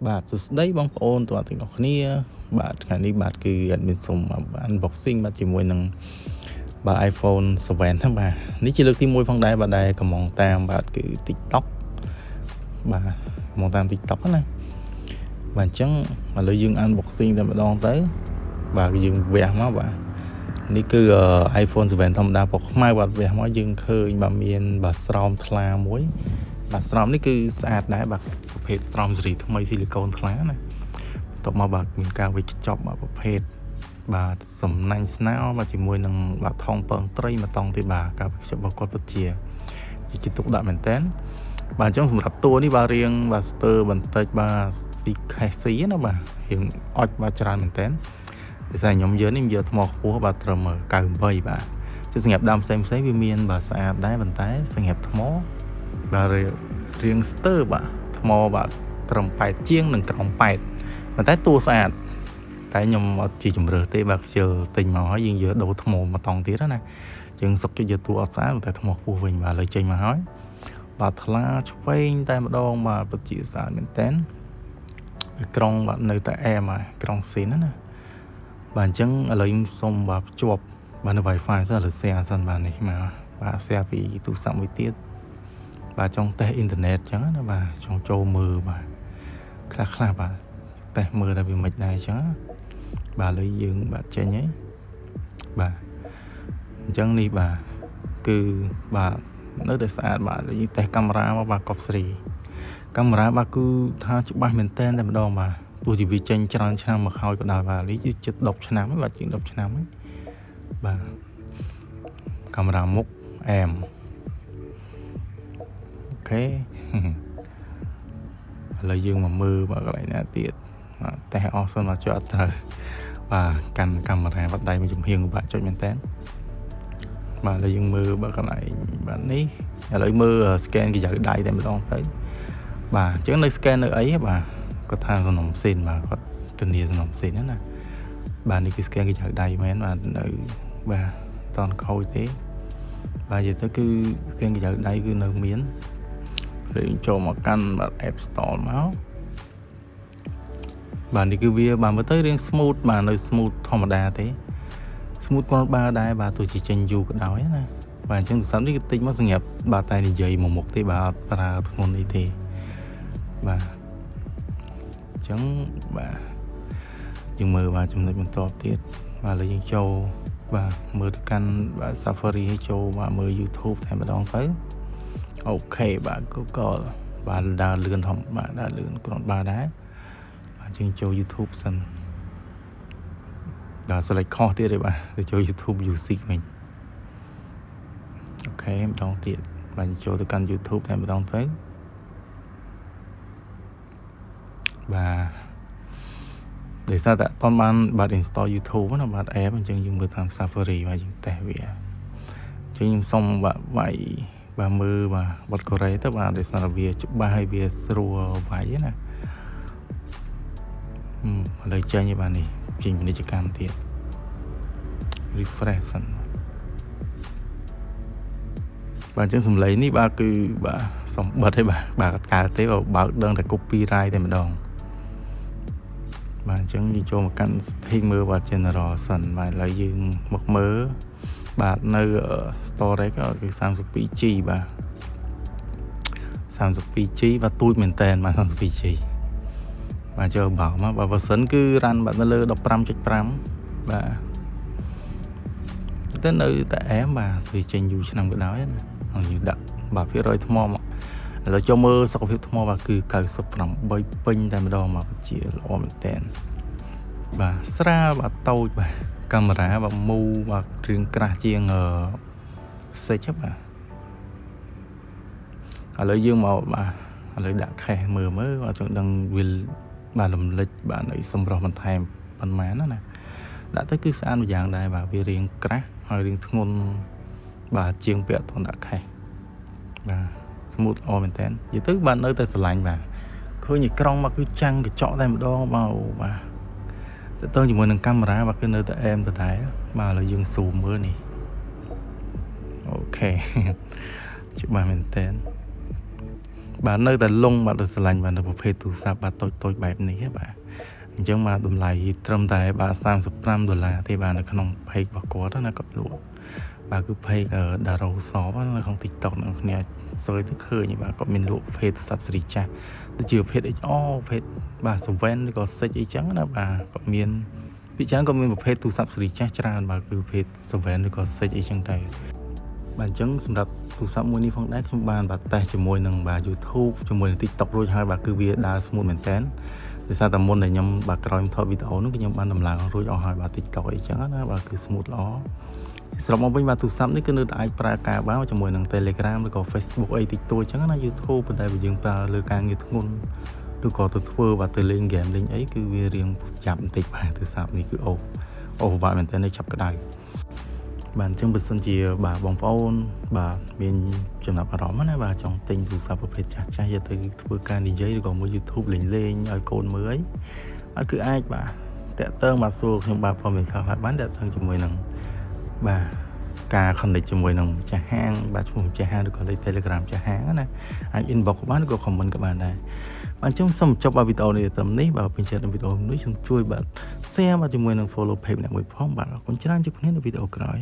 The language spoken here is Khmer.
បាទសួស្តីបងប្អូនទាំងអស់គ្នាបាទថ្ងៃនេះបាទគឺអត់មានសុំ unboxing បាទជាមួយនឹងបាទ iPhone 7ហ្នឹងបាទនេះជាលើកទី1ផងដែរបាទដែលកំងតាមបាទគឺ TikTok បាទកំងតាម TikTok ណាបាទអញ្ចឹងឥឡូវយើង unboxing តែម្ដងទៅបាទយើងវះមកបាទនេះគឺ iPhone 7ធម្មតាពណ៌ខ្មៅបាទវះមកយើងឃើញបាទមានបាទស្រោមថ្លាមួយបាទស្រោមនេះគឺស្អាតដែរបាទប្រភេទស្រោមសេរីថ្មីស៊ីលីកូនថ្លាណាបន្ទាប់មកបាទមានការវេចខ្ចប់បាទប្រភេទបាទសំណាញ់ស្នោបាទជាមួយនឹងបាទថងពងត្រីមួយតង់ទៀតបាទការវេចខ្ចប់របស់គាត់ពិតជាទុកដាក់មែនតើបាទអញ្ចឹងសម្រាប់តួនេះបាទរៀងបាទស្ទើរបន្តិចបាទស៊ីខេសស៊ីណាបាទរៀងអុចបាទច្រើនមែនតើដោយសារខ្ញុំយកនេះខ្ញុំយកថ្មខ្ពស់បាទត្រឹម98បាទជាសម្រាប់ដើមផ្សេងវាមានបាទស្អាតដែរប៉ុន្តែសម្រាប់ថ្មបាទរៀងស្ទើរបាទថ្មបាទត្រឹម8ជាងនិងក្រោម8ប៉ុន្តែតួស្អាតតែខ្ញុំអត់ជាជំរឿទេបាទខ្ជិលទិញមកហើយយើងយកដូរថ្មមកតង់ទៀតណាយើងសុកយកតួអត់ស្អាតតែថ្មខ្ពស់វិញបាទលើចេញមកហើយបាទថ្លាឆ្វេងតែម្ដងបាទពិតជាស្អាតមែនតើក្រុងបាទនៅតែអែមហើយក្រុងស៊ីនណាបាទអញ្ចឹងឥឡូវខ្ញុំសុំបាទភ្ជាប់បាទនៅ Wi-Fi សិនឬ share សិនបាទនេះមកបាទ share ពីទូរស័ព្ទមួយទៀតបាទចង់តេស្តអ៊ីនធឺណិតអញ្ចឹងណាបាទចង់ចូលមើលបាទខ្លះបាទតេស្តមើលតែវាមិនដែរអញ្ចឹងបាទឥឡូវយើងបាទចេញហើយបាទអញ្ចឹងនេះបាទគឺបាទនៅតែស្អាតបាទយើងតេស្តកាមេរ៉ាមកបាទកុបស្រីកាមេរ៉ាបាទគឺថាច្បាស់មែនតែម្ដងបាទទោះជាវាចេញច្រើនឆ្នាំមកហើយក៏ដោយបាទនេះជិត10ឆ្នាំហើយបាទជាង10ឆ្នាំហើយបាទកាមេរ៉ាមុខអែមអូខេឥឡូវយើងមកមើលបាទកន្លែងណាទៀតបាទតេស្តអស់សិនមកចុះអត់ត្រូវបាទកាន់កាមេរ៉ាបាត់ដៃមួយចំហៀងបាទចុចមែនតើបាទឥឡូវយើងមើលបាទកន្លែងបាទនេះឥឡូវមើល scan គេយកដៃតែម្ដងទៅបាទអញ្ចឹងនៅ scan នៅអីបាទគាត់ថាសំណុំស៊ីនបាទគាត់ធានាសំណុំស៊ីនណាបាទនេះគឺ scan គេយកដៃមែនបាទនៅបាទតន់ខូចទេបាទនិយាយទៅគឺ scan គេយកដៃគឺនៅមានយើងចូលមកកាន់បាទ App Store មកបាទនេះគឺវាបាទមើលទៅរៀង smooth បាទនៅ smooth ធម្មតាទេ smooth គាត់បើដែរបាទទោះជាចេញយូរក៏ដោយណាបាទអញ្ចឹងទូរស័ព្ទនេះគឺតិចមកសម្រាប់បាទតែនិយាយមួយមុខទេបាទអត់ប្រើធ្ងន់អីទេបាទអញ្ចឹងបាទយើងមើលបាទចំណុចបន្ទាប់ទៀតបាទឥឡូវយើងចូលបាទមើលទៅកាន់បាទ Safari ឲ្យចូលបាទមើល YouTube តែម្ដងទៅអូខេបាទ Google បាទដើរលឿនធម្មតាដើរលឿនគ្រាន់បើដែរបាទយើងចូល YouTube សិនបាទ select ខុសទៀតទេបាទទៅចូល YouTube Music វិញអូខេម្ដងទៀតបាទចូលទៅកាន់ YouTube តែម្ដងទៅបាទដោយសារតែអត់បានបាទ install YouTube ណាបាទ app អញ្ចឹងយើងមើលតាម Safari បាទយើងតេស្តវាអញ្ចឹងខ្ញុំសុំបាទវាយបាទមើលបាទបទកូរ៉េទៅបាទដោយសារវាច្បាស់ហើយវាស្រួលវាយណាឥឡូវចេញហើយបាទនេះចេញពាណិជ្ជកម្មទៀត refresh សិនបាទអញ្ចឹងសំឡេងនេះបាទគឺបាទសំបិតហើយបាទអត់កើតទេបើកដឹងតែ copyright តែម្ដងបាទអញ្ចឹងយើងចូលមកកាន់ setting មើលបាទ general សិនបាទឥឡូវយើងមកមើលបាទនៅ storage គឺ 32GB បាទ 32GB បាទទូចមែនតើបាទ 32GB បាទចូលបោមកបាទ version គឺ run បាទនៅលើ 15.5 បាទទៅនៅតែអែមបាទវាចេញយូរឆ្នាំក៏ដោយណាយើងដាក់បាទភាគរយថ្មមកឥឡូវចូលមើលសុខភាពថ្មបាទគឺ98ពេញតែម្ដងបាទជាល្អមែនតើបាទស្រាលបាទតូចបាទកាមេរ៉ាបាទមូបាទរៀងក្រាស់ជាង6បាទឥឡូវយើងមកបាទឥឡូវដាក់ខេសមើលបាទចង់ដឹងវាបាទរំលេចបាទនៅសម្រស់បន្ថែមប៉ុន្មានណាដាក់ទៅគឺស្អាតមួយយ៉ាងដែរបាទវារៀងក្រាស់ហើយរៀងធ្ងន់បាទជាងពាក់ទៅដាក់ខេសបាទ smooth អមែនតើនិយាយទៅបាទនៅតែស្រឡាញ់បាទឃើញក្រុងមកគឺចាំងកញ្ចក់តែម្ដងមកបាទទៅជាមួយនឹងកាមេរ៉ាបាទគឺនៅតែអែមដដែលបាទឥឡូវយើង zoom មើលនេះអូខេច្បាស់មែនតើ បាទនៅតែលងបាទស្រឡាញ់បាទនៅប្រភេទទូរស័ព្ទបាទតូចបែបនេះបាទអញ្ចឹងមកតម្លៃត្រឹមតែបាទ$35ទេបាទនៅក្នុង page របស់គាត់ណាគាត់លក់បាទគឺ page Daro Shop នៅក្នុង TikTok អ្នកគ្នាសើចទៅឃើញបាទគាត់មានលក់ប្រភេទទូរស័ព្ទស៊េរីចាស់ដូចជាប្រភេទ XR ប្រភេទបាទ7ឬក៏6អីចឹងណាបាទគាត់មានពីច្រើនក៏មានប្រភេទទូរស័ព្ទស៊េរីចាស់ច្រើនបាទគឺប្រភេទ7ឬក៏6អីចឹងទៅបាទអញ្ចឹងសម្រាប់ទូរស័ព្ទមួយនេះផងដែរខ្ញុំបានបាទតេស្តជាមួយនឹងបាទ YouTube ជាមួយនឹង TikTok រួចហើយបាទគឺវាដើរ smooth មែនតើដោយសារតែមុនដែលខ្ញុំបាទក្រោយថតវីដេអូនោះគឺខ្ញុំបានដំឡើងរួចអស់ហើយបាទ TikTok អីចឹងណាបាទគឺ smooth ល្អស្របមកវិញបាទទូរស័ព្ទនេះគឺនៅតែអាចប្រើការបានជាមួយនឹង Telegram ឬក៏ Facebook អីតិចតួចចឹងណា YouTube ប៉ុន្តែបើយើងប្រើលើការងារធ្ងន់ឬក៏ទៅធ្វើបាទទៅលេង game លេងអីគឺវារៀងចាប់បន្តិចបាទទូរស័ព្ទនេះគឺអូបាទមែនតើចាប់ក្តៅបាទអញ្ចឹងបើសិនជាបាទបងប្អូនបាទមានចំណាប់អារម្មណ៍ណាបាទចង់ទិញទូរស័ព្ទប្រភេទចាស់យកទៅធ្វើការនិយាយឬក៏មើល YouTube លេងឲ្យកូនមើលអីគឺអាចបាទតាក់ទងបាទសួរខ្ញុំបាទផងមានខ្លះបានតាក់ទងជាមួយនឹងបាទការ connect ជាមួយនឹងម្ចាស់ហាងបាទឈ្មោះម្ចាស់ហាងឬក៏លេខ Telegram ម្ចាស់ហាងណាអាច inbox ក៏បានឬក៏ comment ក៏បានដែរបាទអញ្ចឹងសូមចប់វីដេអូនេះត្រឹមនេះបាទពេញចិត្តវីដេអូនេះសូមជួយបាទ share បាទជាមួយនឹង follow page អ្នកមួយផងបាទអរគុណច្រើនជួបគ្នានៅវីដេអូក្រោយ